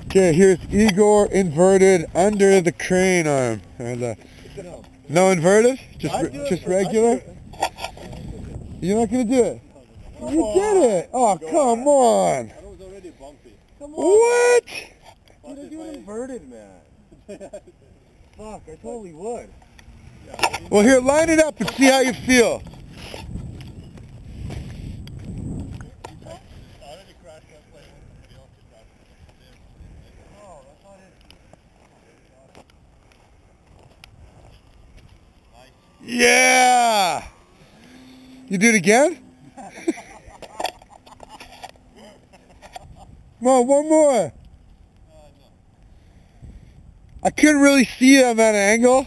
Okay, here's Igor inverted under the crane arm. No inverted? Just regular? You're not going to do it? You did it! Oh, come on! That was already bumpy. Come on! What? Dude, I do it inverted, man. Fuck, I totally would. Well, here, line it up and see how you feel. Yeah! You do it again? Come on, one more. I couldn't really see it on that angle.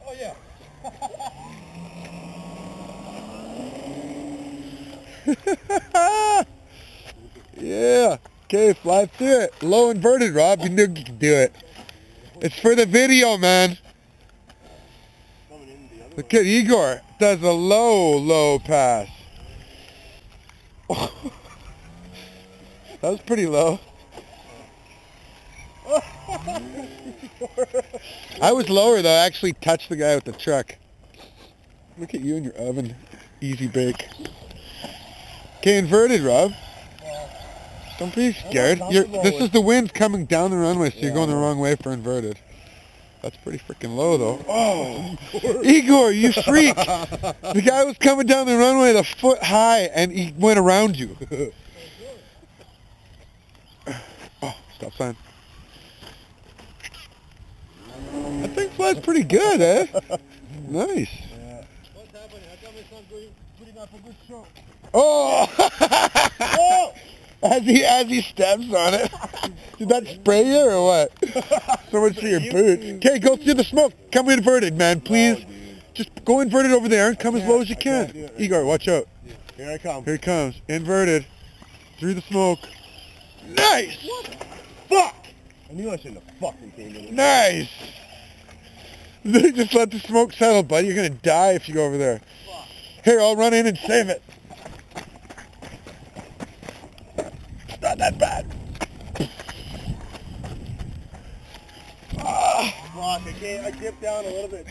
Oh, yeah. Yeah. Okay, fly through it. Low inverted, Rob. You knew you could do it. It's for the video, man. Look at Igor. Does a low pass. That was pretty low. I was lower though. I actually touched the guy with the truck. Look at you and your oven. Easy bake. Okay, inverted, Rob. Don't be scared. This is the wind coming down the runway, so you're going the wrong way for inverted. That's pretty freaking low, though. Oh, Igor, you freak! The guy was coming down the runway a foot high, and he went around you. Oh, stop sign. That thing flies pretty good, eh? Nice. Yeah. What's happening? How come it's not putting up a good show? Oh! Oh! As he steps on it. Did that spray you or what? So much for your boots. Okay, go through the smoke. Come inverted, man, please. Just go inverted over there and come as low as you can. Igor, watch out. Here I come. Here he comes. Inverted. Through the smoke. Nice! What? Fuck! I knew I shouldn't have fucking came in. Nice! Just let the smoke settle, buddy. You're going to die if you go over there. Here, I'll run in and save it. It's not that bad. Fuck, I dipped down a little bit.